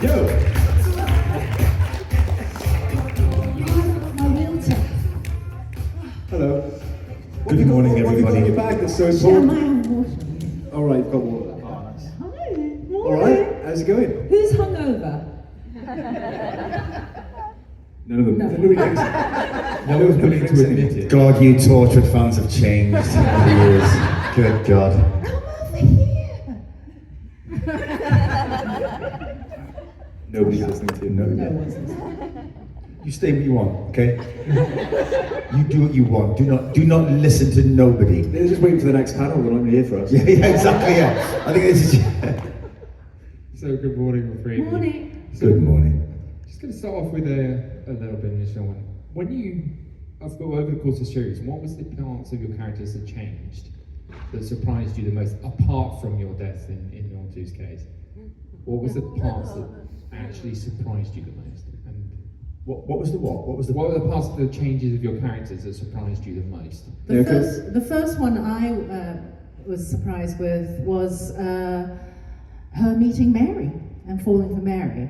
Yo! My wheelchair. Hello. Good morning, everybody. What have you got in your bag that's so Yeah, important? my own water. All right, you've got water. Oh, nice. Hi. Morning. All right, how's it going? Who's hungover? None of them. No. Nobody drinks. No one's willing to admit it. God, you Torchwood fans have changed over the years. Good God. Come over here. Nobody's listening to you. No one's listening. You stay what you want, okay? You do what you want. Do not listen to nobody. They're just waiting for the next panel. They're not going to hear for us. Yeah, exactly. Yeah. I think this is. So good morning, all three of you. Morning. Good morning. Just going to start off with a little bit of an initial one. When you, over the course of the series, what was the parts of your characters that changed, that surprised you the most, apart from your death in your two's case? What was the parts that actually surprised you the most? And What was the what? What was the? what were the parts of the changes of your characters that surprised you the most? The first one I was surprised with was her meeting Mary and falling for Mary.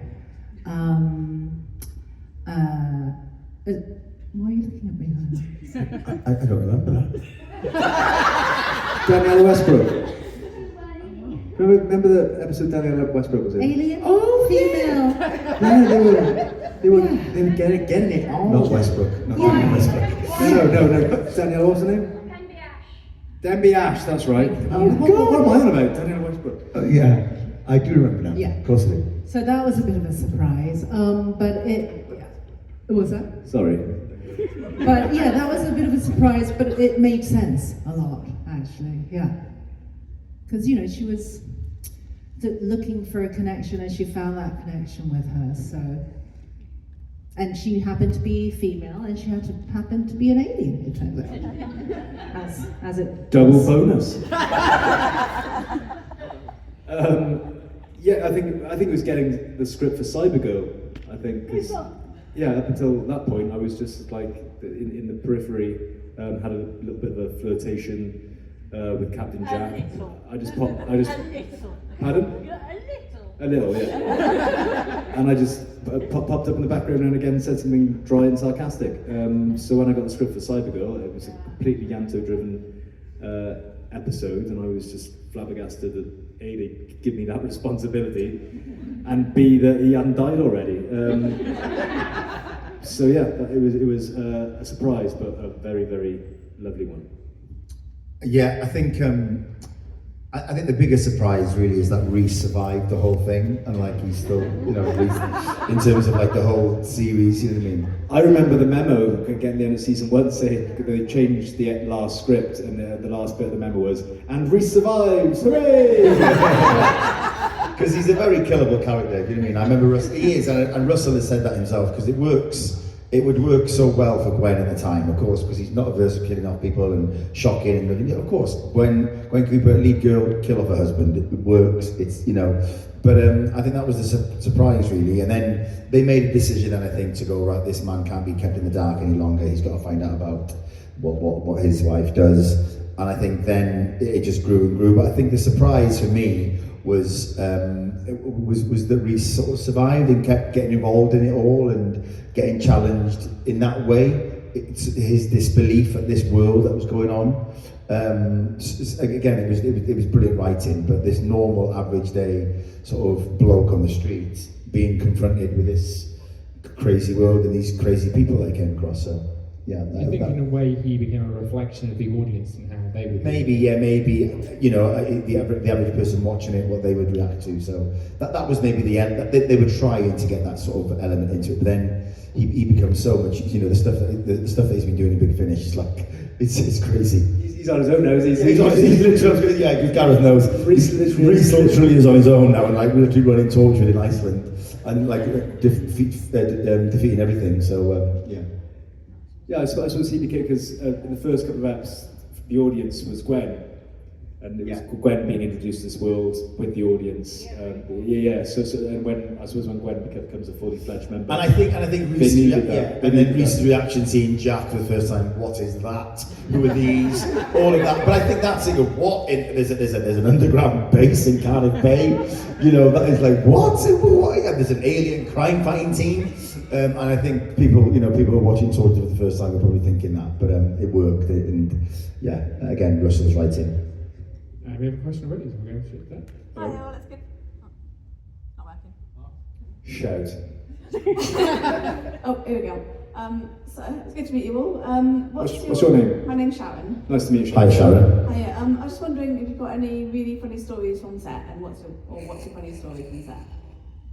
Why are you looking at me? I don't remember that. Daniela Westbrook. Remember the episode Daniela Westbrook was in? Alien? Oh, female. Yeah, they were getting it on. Not Westbrook. Not Yeah. Westbrook. No. Daniela, what's her name? Denby Ash, that's right. Oh, what am I on about? Daniela Westbrook. Yeah, I do remember now. Yeah. Of course I do. So that was a bit of a surprise. But it was that. Sorry. But yeah, that was a bit of a surprise. But it made sense a lot, actually. Yeah, because she was looking for a connection, and she found that connection with her. So, and she happened to be female, and she happened to be an alien. It turns out, as it Double does. bonus. Yeah, I think it was getting the script for Cybergirl. I think 'cause, yeah, up until that point, I was just like in the periphery. Had a little bit of a flirtation with Captain Jack. I just popped. Pardon? A little, yeah. And I just popped up in the background and again said something dry and sarcastic. So when I got the script for Cybergirl, it was a completely Yanto-driven episode, and I was just flabbergasted that A, they give me that responsibility, and B, that he hadn't died already. So yeah, it was a surprise, but a very, very lovely one. Yeah, I think I think the biggest surprise really is that Reese survived the whole thing, and like he's still, Reese, in terms of like the whole series. You know what I mean? I remember the memo getting the end of season 1 saying they changed the last script, and the last bit of the memo was, "And Reese survives, hooray!" Because he's a very killable character. You know what I mean? I remember he is, and Russell has said that himself because it works. It would work so well for Gwen at the time, of course, because he's not averse to killing off people and shocking. And of course, when Cooper, lead girl, kill off her husband, it works. It's but I think that was the surprise really. And then they made a decision, and I think to go right, this man can't be kept in the dark any longer. He's got to find out about what his wife does. And I think then it just grew and grew. But I think the surprise for me was that Reese sort of survived and kept getting involved in it all and getting challenged in that way. It's his disbelief at this world that was going on. Again, it was brilliant writing, but this normal average day sort of bloke on the street being confronted with this crazy world and these crazy people that I came across. So yeah, I think in a way he became a reflection of the audience and how they would. Maybe the average person watching it, what they would react to. So that was maybe the end. They were trying to get that sort of element into it, but then he becomes so much. The stuff that he's been doing in Big Finish is like it's crazy. He's on his own now. He's literally, yeah, because Gareth knows. Reese literally is on his own now, and like literally running Torchwood in Iceland, and like defeating everything. So yeah. Yeah, I suppose he became, because in the first couple of eps, the audience was Gwen, and it was Gwen being introduced to this world with the audience. So and when Gwen becomes a fully fledged member, and I think Reese's reaction seeing Jack for the first time. What is that? Who are these? All of that. But I think that's it. There's an underground base in Cardiff Bay. You know, that is like what? There's an alien crime fighting team. And I think people who are watching Torchwood for the first time are probably thinking that, but it worked. And yeah, again, Russell's right in. We have a question already, so we're going to shoot that. Hi, well, that's good. Not working. shout. Oh, here we go. So it's good to meet you all. What's your name? My name's Sharon. Nice to meet you, Sharon. Hi, Sharon. Hiya. I was just wondering if you've got any really funny stories from set, and what's your funny story from set?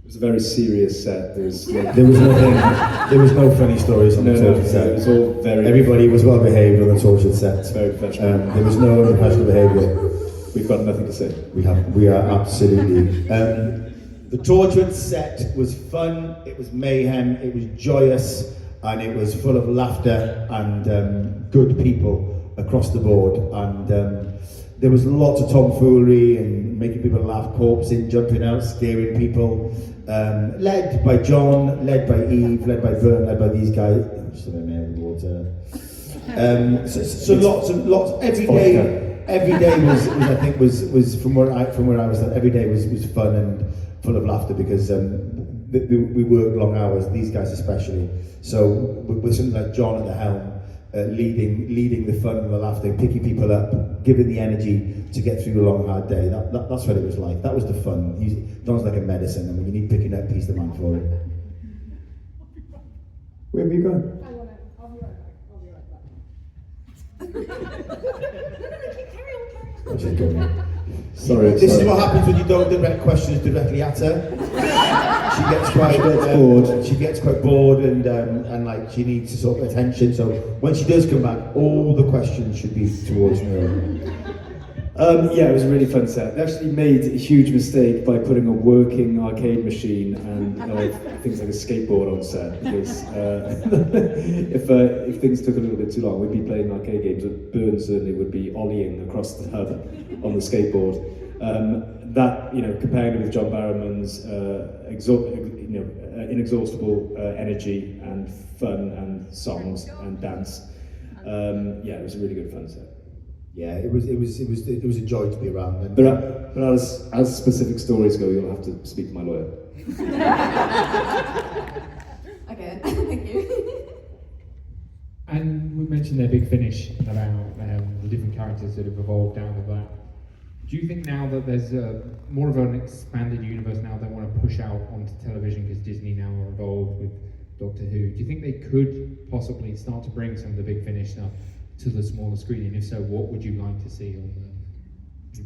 It was a very serious set. There was There was no funny stories on the Torchwood set. It was all very. Everybody was well behaved on the Torchwood set. It's very professional. There was no unprofessional behaviour. We've got nothing to say. We are absolutely. The Torchwood set was fun. It was mayhem. It was joyous, and it was full of laughter and good people across the board. And there was lots of tomfoolery and making people laugh, corpsing, jumping out, scaring people. Led by John, led by Eve, led by Vern, led by these guys. I'm just in the water. So lots. Every day was I think was from where I was. Every day was fun and full of laughter because we worked long hours. These guys especially. So with something like John at the helm, leading the fun and the laughter, picking people up, giving the energy to get through a long hard day. That's what it was like. That was the fun. John's like a medicine, and when you need picking up, he's the man for it. Where have you gone? I'll be right back. What's she doing? Sorry. This is what happens when you don't direct questions directly at her. She gets quite bored. She gets quite bored and like she needs sort of attention. So when she does come back, all the questions should be towards me. Yeah, it was a really fun set. They actually made a huge mistake by putting a working arcade machine and things like a skateboard on set because if things took a little bit too long, we'd be playing arcade games. But Burn certainly would be ollieing across the hub on the skateboard. That comparing it with John Barrowman's inexhaustible energy and fun and songs and dance. Yeah, it was a really good fun set. Yeah, it was a joy to be around. And but as specific stories go, you'll have to speak to my lawyer. Okay, thank you. And we mentioned their big finish about the different characters that have evolved out of that. Do you think now that there's more of an expanded universe now they want to push out onto television because Disney now are involved with Doctor Who? Do you think they could possibly start to bring some of the big finish stuff to the smaller screen? And if so, what would you like to see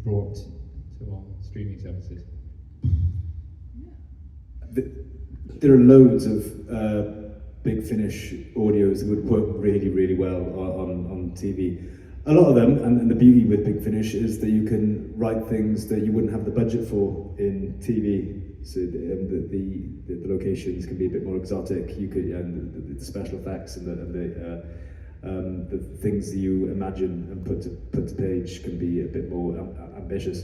brought to our streaming services? There are loads of Big Finish audios that would work really, really well on TV. A lot of them, and the beauty with Big Finish is that you can write things that you wouldn't have the budget for in TV. So the locations can be a bit more exotic. You could, and the special effects and the things that you imagine and put to page can be a bit more ambitious.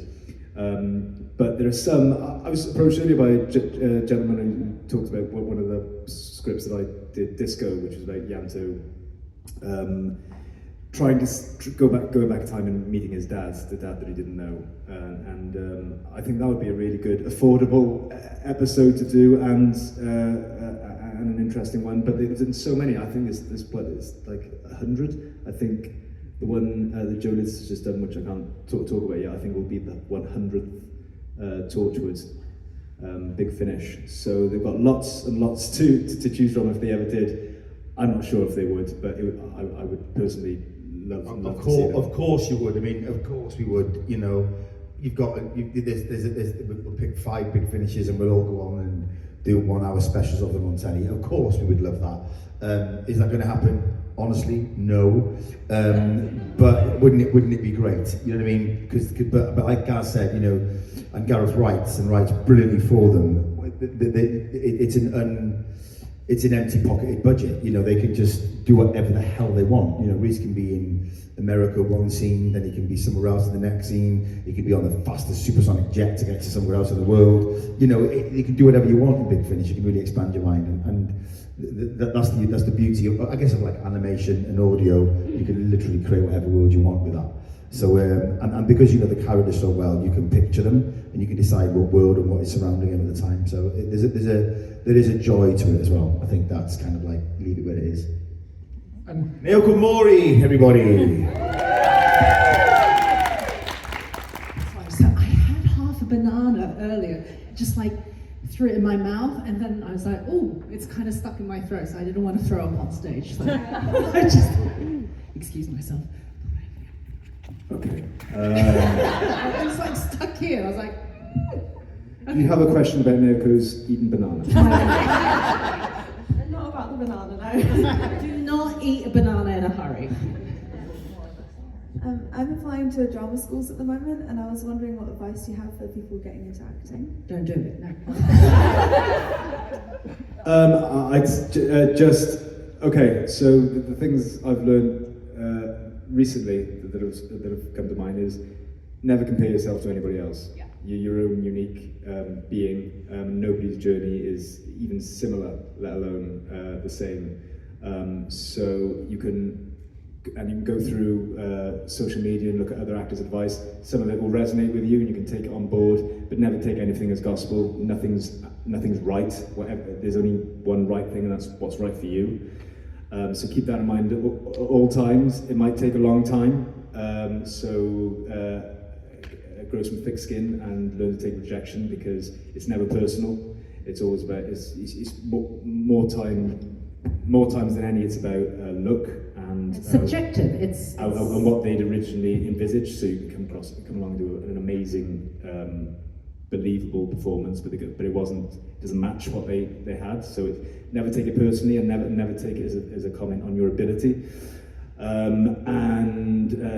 But there are some. I was approached earlier by a gentleman who talked about one of the scripts that I did, Disco, which was about Yanto trying to go back in time and meeting his dad, the dad that he didn't know, and I think that would be a really good, affordable episode to do, and an interesting one. But there's so many. I think there's like 100. I think the one that Joe Liz has just done, which I can't talk about yet, I think will be the 100th Torchwood Big Finish. So they've got lots and lots to choose from if they ever did. I'm not sure if they would, but I would personally love to see them. Of course you would. I mean, of course we would. You know, we'll pick 5 big finishes and we'll all go on and do 1 hour specials of them on telly. Of course we would love that. Is that going to happen? Honestly, no. But wouldn't it be great? You know what I mean? But like Gareth said, and Gareth writes brilliantly for them. It's an it's an empty-pocketed budget. You know, they can just do whatever the hell they want. You know, Reese can be in America one scene, then he can be somewhere else in the next scene. He can be on the fastest supersonic jet to get to somewhere else in the world. You know, you can do whatever you want in Big Finish. You can really expand your mind, and that's the beauty of, I guess, of like animation and audio. You can literally create whatever world you want with that. So, and because you know the characters so well, you can picture them and you can decide what world and what is surrounding them at the time. So there is a joy to it as well. I think that's kind of like leave it where it is. And Naoko Mori, everybody. Sorry, so I had half a banana earlier, just like threw it in my mouth, and then I was like, oh, it's kind of stuck in my throat, so I didn't want to throw up on stage. So I just excuse myself. Okay. I was like stuck here. I was like, Do you have a question about Naoko's eating banana? Not about the banana, no. do not eat a banana in a hurry. I'm applying to drama schools at the moment, and I was wondering what advice you have for people getting into acting. Don't do it. No. Okay. So the things I've learned recently that have come to mind is never compare yourself to anybody else. Yeah. You're your own unique being. Nobody's journey is even similar, let alone the same. So you can go through social media and look at other actors' advice. Some of it will resonate with you, and you can take it on board. But never take anything as gospel. Nothing's right. Whatever, there's only one right thing, and that's what's right for you. So keep that in mind at all times. It might take a long time, grow some thick skin and learn to take rejection, because it's never personal. It's always about, it's more times than any, it's about look and It's subjective. It's and what they'd originally envisaged. So you can come along and do an amazing, believable performance, but it doesn't match what they had. So never take it personally, and never take it as a comment on your ability.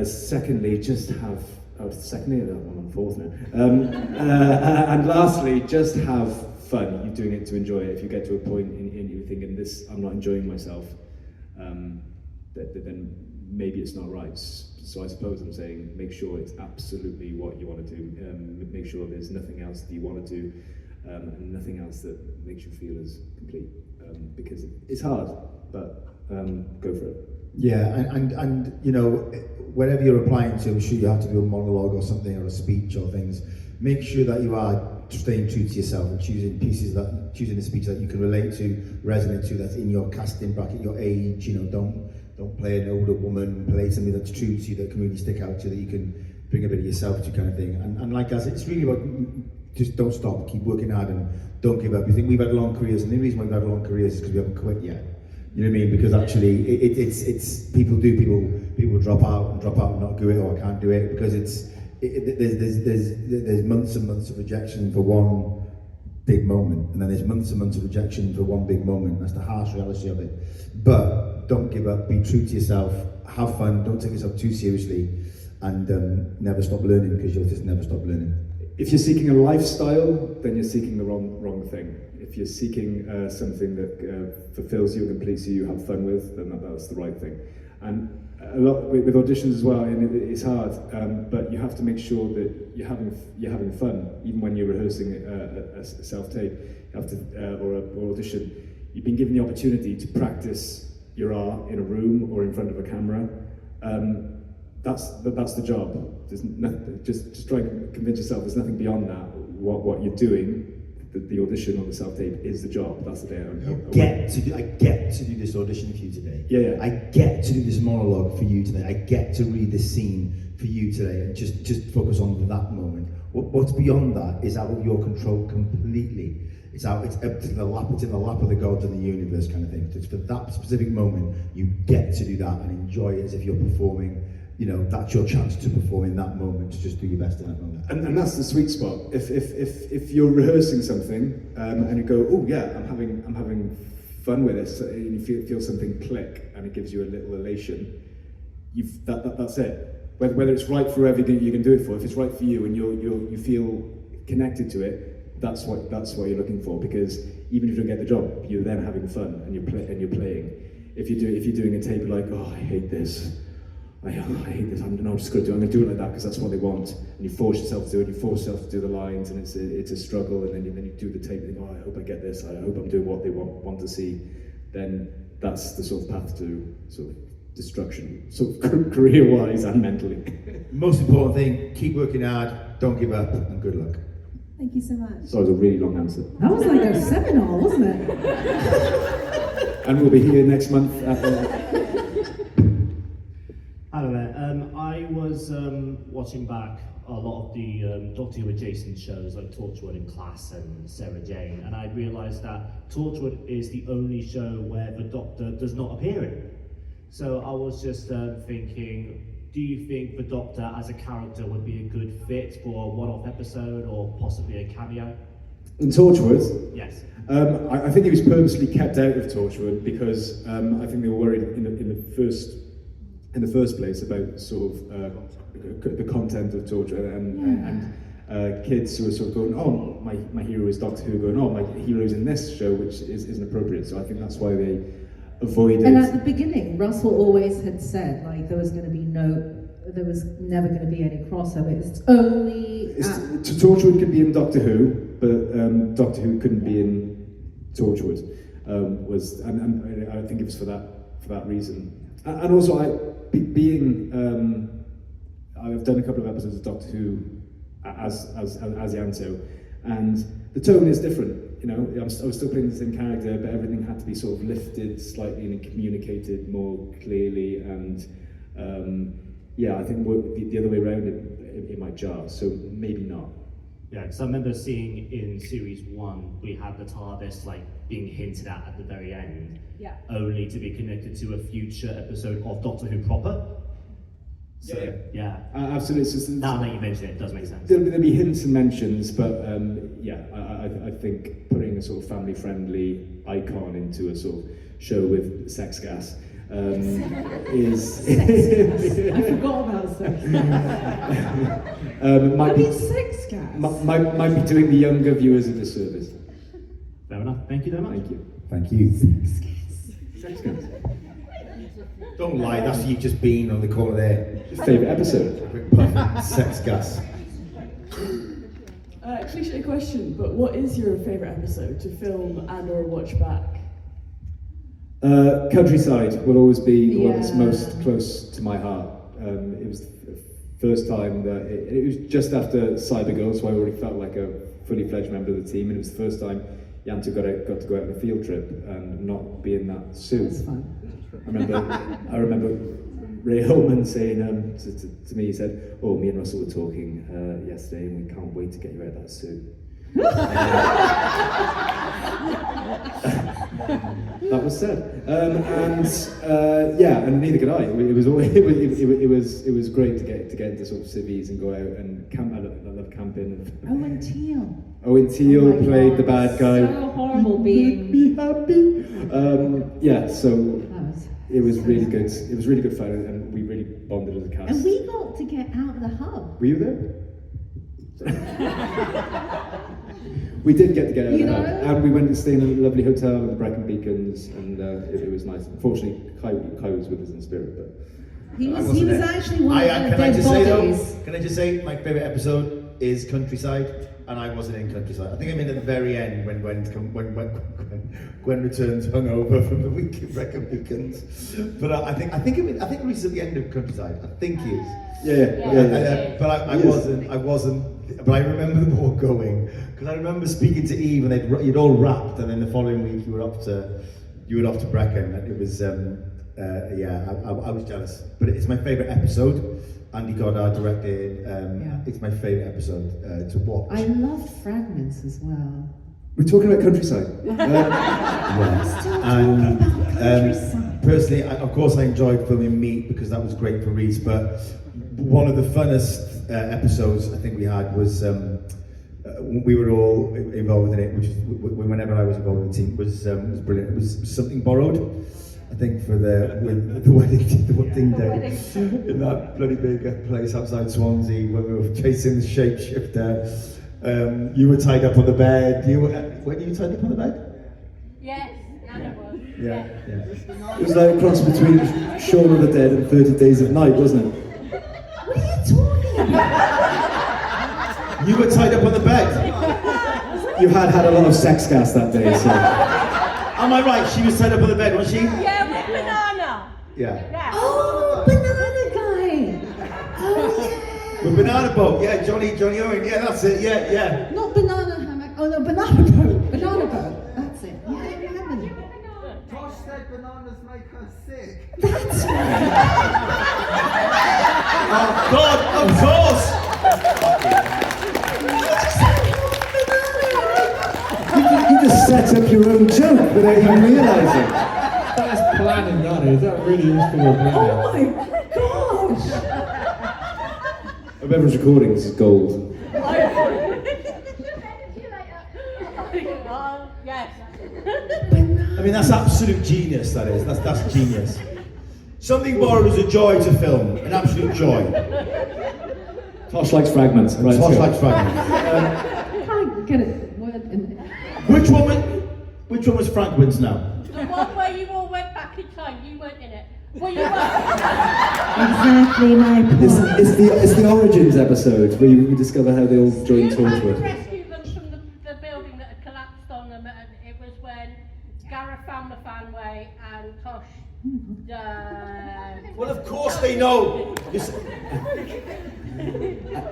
Secondly, just have. Secondly, I'm on fourth now. And lastly, just have fun. You're doing it to enjoy it. If you get to a point in you thinking, I'm not enjoying myself, then maybe it's not right. So I suppose I'm saying, make sure it's absolutely what you want to do. Make sure there's nothing else that you want to do, and nothing else that makes you feel as complete. Because it's hard, but go for it. Yeah, and you know, wherever you're applying to, I'm sure you have to do a monologue or something, or a speech or things. Make sure that you are staying true to yourself and choosing a speech that you can relate to, resonate to, that's in your casting bracket, your age. You know, don't play an older woman. Play something that's true to you, that can really stick out to you, that you can bring a bit of yourself to, kind of thing. And like I said, it's really about just don't stop, keep working hard, and don't give up. You think we've had long careers, and the reason why we've had long careers is because we haven't quit yet. You know what I mean? Because actually, it's people drop out and not do it, or can't do it, because there's months and months of rejection for one big moment, and then there's months and months of rejection for one big moment. That's the harsh reality of it. But don't give up. Be true to yourself. Have fun. Don't take yourself too seriously, and never stop learning, because you'll just never stop learning. If you're seeking a lifestyle, then you're seeking the wrong thing. If you're seeking something that fulfills you, completes you, have fun with, then that's the right thing. And a lot with auditions as well, and it's hard, but you have to make sure that you're having fun, even when you're rehearsing a self-tape, you have to or audition. You've been given the opportunity to practice your art in a room or in front of a camera. That's the job. There's nothing, just try and convince yourself there's nothing beyond that. What you're doing, the audition or the self-tape, is the job. That's the day. I get to do this audition for you today. Yeah. I get to do this monologue for you today. I get to read this scene for you today, and just focus on that moment. What's beyond that is out of your control completely. It's up to the lap. It's in the lap of the gods and the universe, kind of thing. Just for that specific moment, you get to do that and enjoy it as if you're performing. You know, that's your chance to perform in that moment, to just do your best in that moment. And that's the sweet spot. If you're rehearsing something and you go, oh yeah, I'm having fun with this, and you feel something click, and it gives you a little elation, that's it. Whether it's right for everything you can do it for, if it's right for you and you feel connected to it, that's what you're looking for, because even if you don't get the job, you're then having fun and you're playing. If you're doing a tape like, oh, I hate this, I hate this, I'm just going to do it like that because that's what they want, and you force yourself to do it, you force yourself to do the lines, and it's a struggle, and then you do the tape and think, oh, I hope I get this, I hope I'm doing what they want to see. Then that's the sort of path to sort of destruction, sort of career-wise and mentally. Most important thing, keep working hard, don't give up, and good luck. Thank you so much. So it was a really long answer. That was like a seminar, wasn't it? And we'll be here next month at Hello there. I was watching back a lot of the Doctor Who adjacent shows like Torchwood and Class and Sarah Jane, and I realised that Torchwood is the only show where the Doctor does not appear in. So I was just thinking, do you think the Doctor as a character would be a good fit for a one-off episode or possibly a cameo? in Torchwood. Yes. I think he was purposely kept out of Torchwood because I think they were worried in the first place about sort of the content of Torchwood and kids who are sort of going, oh, my hero is Doctor Who, going, oh, my hero's in this show, which isn't appropriate. So I think that's why they avoided. And at the beginning, Russell always had said there was never going to be any crossover. It's only Torchwood could be in Doctor Who, but Doctor Who couldn't be in Torchwood. And I think it was for that reason. And also, I've done a couple of episodes of Doctor Who as Yanto, and the tone is different. You know, I was still playing the same character, but everything had to be sort of lifted slightly and communicated more clearly. And I think the other way around it might jar. So maybe not. Yeah, because I remember seeing in series 1 we had the TARDIS being hinted at the very end, only to be connected to a future episode of Doctor Who proper. So yeah, absolutely. It's just, now that you mention it, it does make sense. There'll be hints and mentions, but I think putting a sort of family-friendly icon into a sort of show with sex gas is. I forgot about sex gas. Sex gas. Might be doing the younger viewers a disservice. Fair enough. Thank you very much. Thank you. Sex gas. Don't lie, that's you just being on the corner there. Favourite episode? Perfect. Sex gas. Cliche question, but what is your favourite episode to film and or watch back? Countryside will always be the one that's most close to my heart. It was the first time that it was just after Cybergirl, so I already felt like a fully fledged member of the team, and it was the first time Yanto got to go out on a field trip and not be in that suit. That's fun. I remember Ray Holman saying to me, he said, "Oh, me and Russell were talking yesterday, and we can't wait to get you out of that suit." That was said, and neither could I. It was great to get into sort of civvies and go out and camp. I love camping. Owen Teal. Owen Teal played the bad guy. So horrible being. Be happy. So it was really good. It was really good fun, and we really bonded as a cast. And we got to get out of the hub. Were you there? We did get to get out of the hub, and we went to stay in a lovely hotel in the Brecon Beacons, and it was nice. Unfortunately, Kai was with us in spirit, but he was actually one of the Can I dead just say bodies. though? Can I just say my favourite episode is Countryside, and I wasn't in Countryside. I think I'm in at the very end when Gwen returns hungover from the week in Brecon Beacons. But I think Reese is at the end of Countryside. I think he is. Yeah. But I wasn't. But I remember them all going, because I remember speaking to Eve and you'd all wrapped, and then the following week you were off to Brecon, and it was I was jealous. But it's my favourite episode. Andy Goddard directed. It's my favourite episode to watch. I loved Fragments as well. we're talking about Countryside. Personally, of course, I enjoyed filming Meat because that was great for Reese. But one of the funnest episodes I think we had was we were all involved in it, which is whenever I was involved in the team was brilliant. It was Something Borrowed, I think, for the wedding day in that bloody big place outside Swansea when we were chasing the shapeshifter. You were tied up on the bed. When you tied up on the bed? Yes, Nana was. Yeah. It was like a cross between Shaun of the Dead and 30 Days of Night, wasn't it? What are you talking about? You were tied up on the bed. You had a lot of sex gas that day, so. Am I right? She was tied up on the bed, wasn't she? Yeah, with banana. Yeah. Yeah. Oh, banana guy. Oh yeah. With banana boat. Yeah, Johnny Owen. Yeah, that's it. Yeah. Not banana hammock. Oh no, banana boat. Banana boat. That's it. Yeah, I remember that. Tosh said bananas make her sick. That's right. Oh God, of course. You just set up your own joke without even realising. That's planning, that is. That really is for planning. Oh my gosh. Whoever's recording this is gold. Yes. I mean, that's absolute genius. That is. That's genius. Something borrowed is a joy to film. An absolute joy. Tosh likes fragments. Right, Tosh likes fragments. Can't get it. Word in it. Which one was Franklin's now? The one where you all went back in time, you weren't in it. Well, you were. Exactly my point. It's the Origins episode where you discover how they all joined You had to Torchwood. rescue them from the building that had collapsed on them, and it was when Gareth found the fanway and Tosh. Well, of course they know.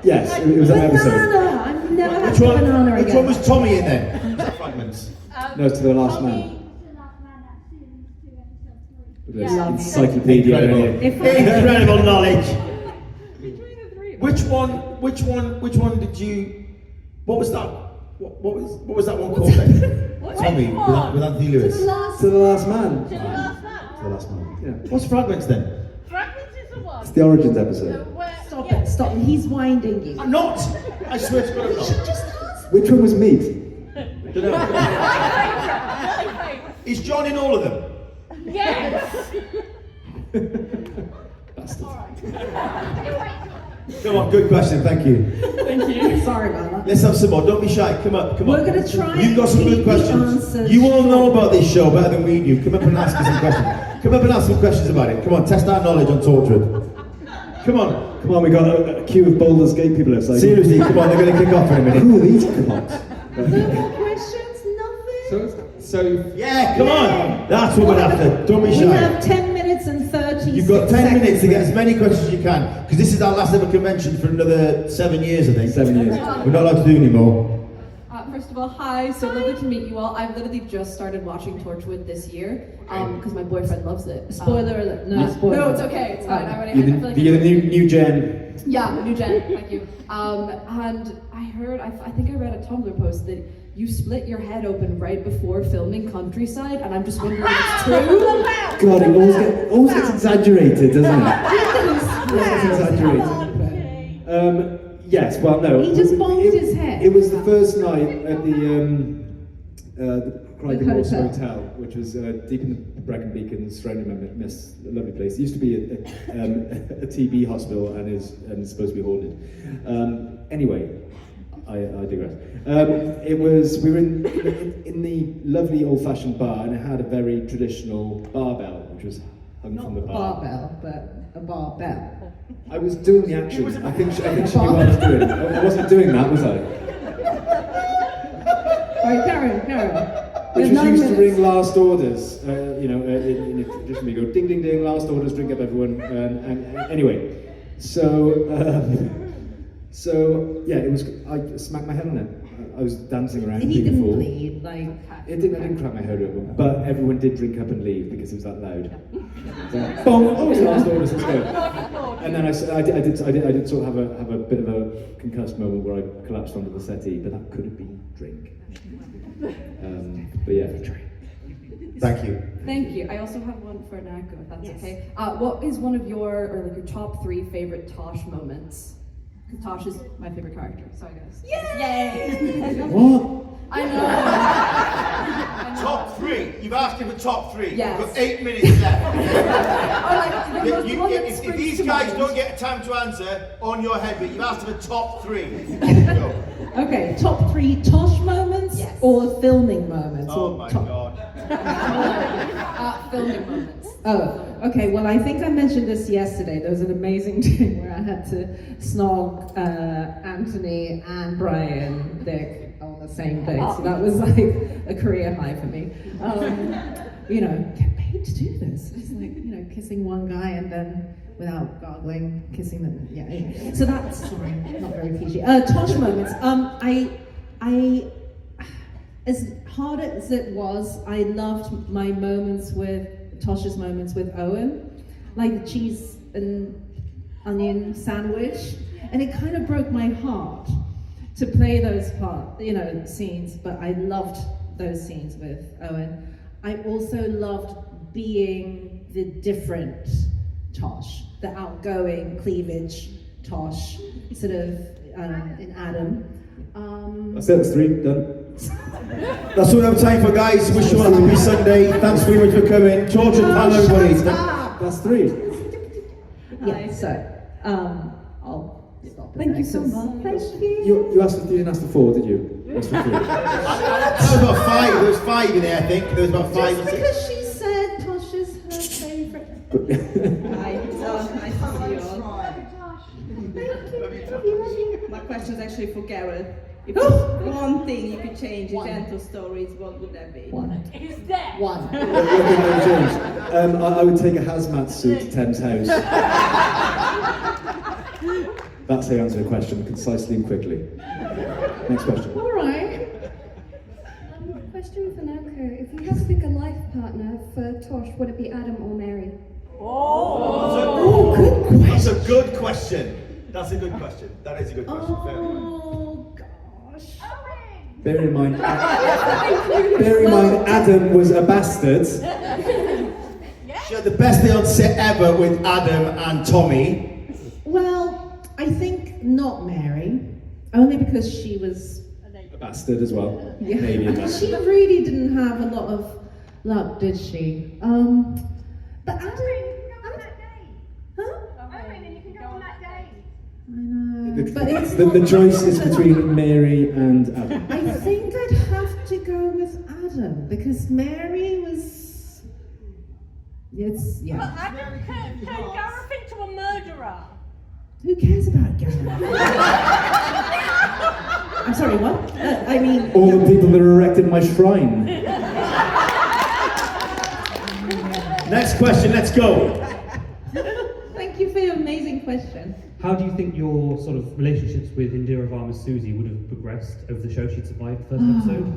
Yes, it was that episode. Banana. I've never had banana again. Which one was Tommy in then? Fragments. No, it's to the last man. Yeah. Encyclopedia. Incredible knowledge. Which one did you? What was that? What was that one called then? Tommy with Anthony Lewis. To the last man. To the last man. The last man. Yeah. What's Fragments then? Fragments is the one. It's the Origins episode. Stop it. Stop it. He's winding you. I'm not. I swear to God, I'm not. Just answer. Which one was meat? Is John in all of them? Yes. Bastard. Come on, good question. Thank you. Thank you. Sorry about that. Let's have some more. Don't be shy. Come up. We're going to try. You've got some and good keep the questions. answers You all know short. about this show better than we do. Come up and ask us some questions. Come up and ask some questions about it. Come on, test our knowledge on Torchwood. Come on. Come on, we got a queue of Baldur's Gate people outside. Seriously, come on. They're going to kick off in a minute. Who are these cunts? No more questions. Nothing. So Yeah, come on. That's what we're after. Don't be We shy. have 10 minutes and 30 You've got 10 seconds. minutes to get as many questions as you can, because this is our last ever convention for another 7 years, I think. 7 years. We're not allowed to do any more. First of all, hi, so lovely to meet you all. I've literally just started watching Torchwood this year, because my boyfriend loves it. Spoiler alert. No, spoiler. No, it's okay, it's fine. I already, I feel like You're the new gen. Yeah, new gen, thank you. And I heard, I think I read a Tumblr post that you split your head open right before filming Countryside, and I'm just wondering if it's true. God, it always gets exaggerated, doesn't it? Always gets exaggerated. Yes, well, no. He just bonked his head. It was the first night at the Crichton Ross hotel. Hotel, which was deep in the Brecon Beacons, surrounding by Miss, a lovely place. It used to be a TB hospital and is supposed to be haunted. Anyway, I digress. We were in the lovely old-fashioned bar, and it had a very traditional barbell, which was hung from the bar. Barbell, but a barbell. I was doing the action. I think she knew what I was doing. I wasn't doing that, was I? Alright, carry on. Which There's was 9 used to minutes. ring last orders. In a tradition, we go ding ding ding, last orders, drink up everyone. And anyway, so yeah, it was. I smacked my head on it. I was dancing around. And he being a didn't fool. bleed, like... I didn't crack my head open, but everyone did drink up and leave because it was that loud. So, boom! Oh, it's last orders. Let's go. And then I did sort of have a bit of a concussed moment where I collapsed onto the settee, but that could have been drink. But yeah. Thank you. Thank you. I also have one for Naoko, if that's okay. What is one of your top 3 favorite Tosh moments? Because Tosh is my favorite character. Sorry, guys. Yay! What? I know. Top 3. You've asked him for top 3. Yes. You've got 8 minutes left. If these guys don't get time to answer on your head, but you've asked for top 3. Go. Okay, top 3 Tosh moments or filming moments? Oh or my top... god. Filming moments. Oh, okay. Well, I think I mentioned this yesterday. There was an amazing day where I had to snog Anthony and Brian Dick on the same day. So that was like a career high for me. You know, get paid to do this. It's like, you know, kissing one guy and then without gargling, kissing them. Yeah. Anyway. So that's sorry, not very PG. Tosh moments. I as hard as it was, I loved my moments with Tosh's moments with Owen, like the cheese and onion sandwich, and it kind of broke my heart to play those scenes. But I loved those scenes with Owen. I also loved being the different Tosh, the outgoing cleavage Tosh, sort of in Adam. That's it, that's 3, done. That's all we have time for, guys. Wish you all a happy Sunday. Thanks very much for coming. George and Pam, everybody. That's 3. Yeah, so I'll stop. Thank you so much. Thank you. You asked for, you didn't ask for 4, did you? You asked for 3. That was about 5. There was 5 in there, I think. There was about 5 Just or 6. because she said Tosh is her favourite. Hi, nice to see you all. My question is actually for Gareth. If there's one thing you could change in Gentle Stories, what would that be? He's dead. One. What thing I change? I would take a hazmat suit to Thames House. That's how you answer a question, concisely and quickly. Next question. All right. Question for Naoko. If you had to pick a life partner for Tosh, would it be Adam or Mary? That's a good question. That's a good question. That is a good question. Oh gosh. Bear in mind, Adam was a bastard. She had the best day on set ever with Adam and Tommy. Well, I think not Mary, only because she was A bastard as well. Maybe a bastard. She really didn't have a lot of luck, did she? But Adam. I know. But it's The choice is between Mary and Adam. I think I'd have to go with Adam because Mary was. It's But Adam turned Gareth into a murderer. Who cares about Gareth? I'm sorry, what? I mean. All the people that erected my shrine. Next question, let's go. Thank you for your amazing question. How do you think your sort of relationships with Indira Varma Susie would have progressed over the show? She'd survived the first episode?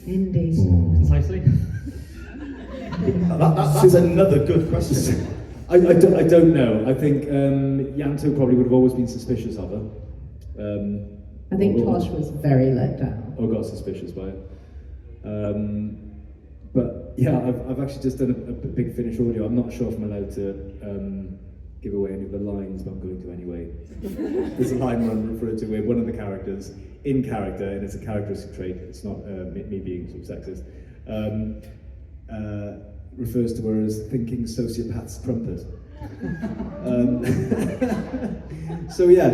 Indeed. Concisely? That's another good question. I don't know. I think Yanto probably would have always been suspicious of her. I think Tosh was very let down. Or got suspicious by it. But yeah, I've actually just done a big finish audio. I'm not sure if I'm allowed to give away any of the lines, but I'm going to anyway. There's a line where I'm referred to where one of the characters, in character, and it's a characteristic trait, it's not me being sort of sexist, refers to her as thinking sociopath's trumpet. So yeah,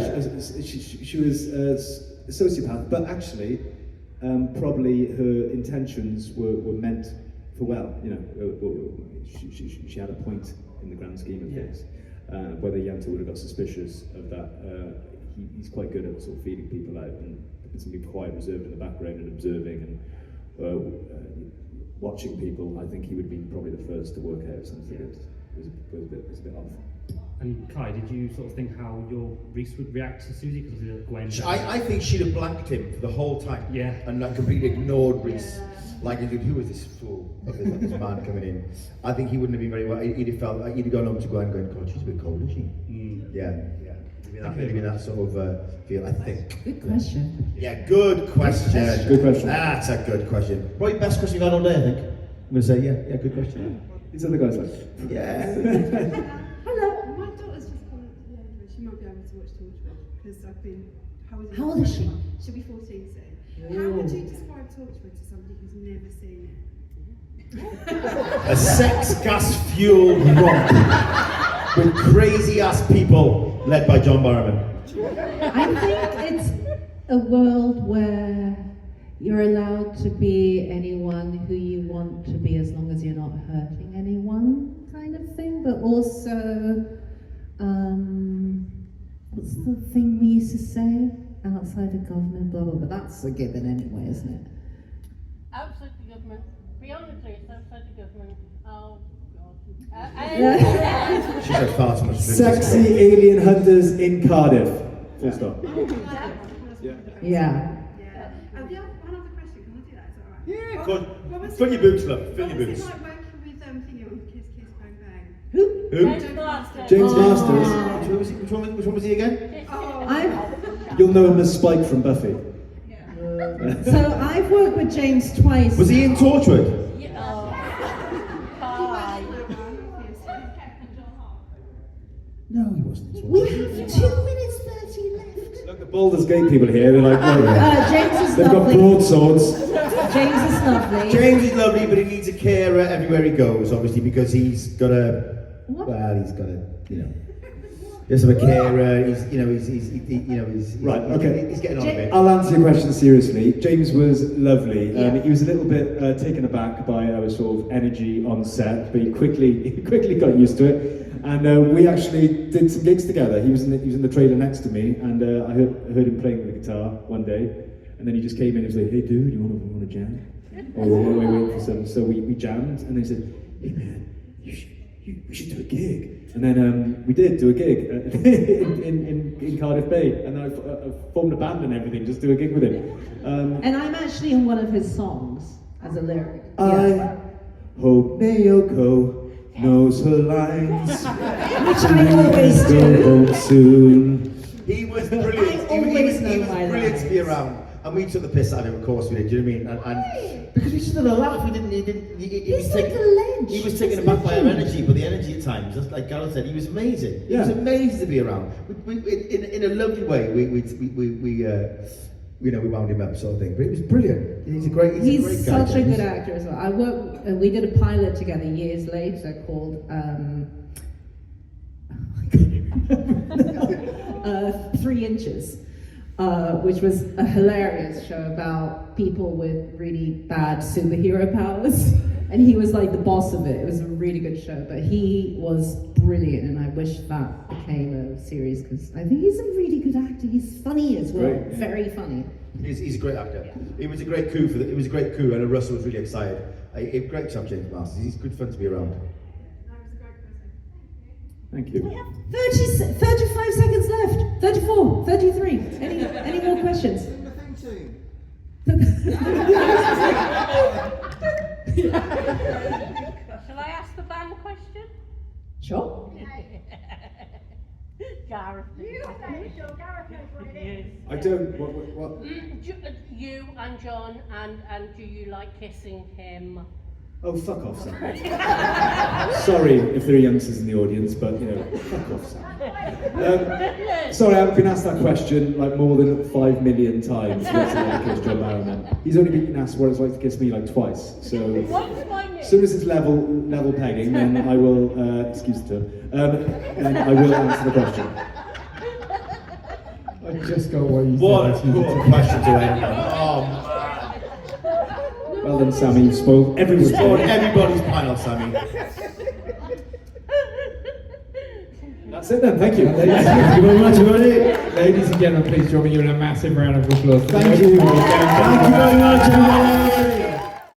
she was a sociopath, but actually, probably her intentions were meant for well. You know, she had a point in the grand scheme of things. Whether Yanto would have got suspicious of that, he's quite good at sort of feeding people out and somebody quiet, reserved in the background and observing and watching people. I think he would have been probably the first to work out something that was a bit off. And Kai, did you sort of think how your Reese would react to Susie? Because of Gwen? I think she'd have blanked him for the whole time. Yeah. And like completely ignored Reese. Like, who is this fool of this man coming in? I think he wouldn't have been very well. He'd have gone home to Gwen going, God, she's a bit cold, isn't she? Yeah. Maybe that sort of feel, I think. Good question. Yeah, good question. Good question. That's a good question. Probably best question you've had all day, I think. I'm going to say, yeah, good question. These other guys like, yeah. Hello. My daughter's just come to London. She might be able to watch Torchwood because I've been. How old is she? She'll be 14 soon. How would you describe Torchwood to somebody who's never seen it? A sex gas fueled romp with crazy ass people led by John Barrowman. I think it's a world where you're allowed to be anyone who you want to be as long as you're not hurting anyone, kind of thing, but also, what's the thing we used to say? Outside of government, blah, blah, blah. That's a given anyway, isn't it? Outside the government, beyond the police, outside the government. Oh, God. She said far too much. Sexy alien hunters in Cardiff. Full stop. Yeah. One other question, can I do that? Is that alright? Yeah, go on. Fill your boots, love. Fill your boots. What was it like working with Thingy on Kiss Kiss Bang Bang? Who? James Masters. Which one was he again? You'll know him as Spike from Buffy. So I've worked with James twice. Was he in Torchwood? No, he wasn't. We have 2 minutes 30 left. Look, the Baldur's Gate people here, they're like, James is they've lovely. got broadswords. James is lovely. James is lovely, but he needs a carer everywhere he goes, obviously, because he's got a. Well, he's got a, you know. Yes, I'm a carer. He's Right. Okay. He's getting on a bit. I'll answer your question seriously. James was lovely. He was a little bit taken aback by our sort of energy on set, but he quickly got used to it. And we actually did some gigs together. He was in the trailer next to me, and I heard him playing the guitar one day. And then he just came in and was like, "Hey, dude, you want to jam?" Or we're waiting for some. So we jammed, and they said, "Hey, man, we should do a gig." And then we did do a gig in Cardiff Bay, and I formed a band and everything, just do a gig with him. And I'm actually in one of his songs as a lyric. I hope Naoko knows her lines. Which I always Go home soon. He was brilliant. He was brilliant to be around. And we took the piss out of him, of course we did, do you know what I mean? And because we just had a laugh, he was like a ledge. He was taken aback by our energy, but the energy at times, just like Gareth said, he was amazing. He was amazing to be around. In a lovely way, we wound him up, sort of thing. But it was brilliant. He's a great guy. He's such a good actor as well. We did a pilot together years later called 3 Inches. Which was a hilarious show about people with really bad superhero powers. And he was like the boss of it. It was a really good show, but he was brilliant, and I wish that became a series because I think he's a really good actor. He's funny as well, very funny. He's a great actor. It was a great coup it was a great coup, and Russell was really excited. Great job, James Masters. He's good fun to be around. Thank you. We have 35 seconds left. 34, 33. Any more questions? Shall I ask the band question? Sure. Gareth. You say so. Gareth knows what it is. I don't. What? You and John, and do you like kissing him? Oh, fuck off, Sam. Sorry if there are youngsters in the audience, but fuck off, Sam. Sorry, I haven't been asked that question like more than 5 million times. What's it like to kiss John Barrowman? He's only been asked what it's like to kiss me like twice. So as soon as it's level pegging, then I will excuse the term. And I will answer the question. I just got what you What said. a question to end on. Well done, Sammy. You've spoiled everyone's everybody's pile, Sammy. That's it then. Thank you. Thank you very much, everybody. Ladies and gentlemen, please join me in a massive round of applause. Thank you. Thank you very much, everybody.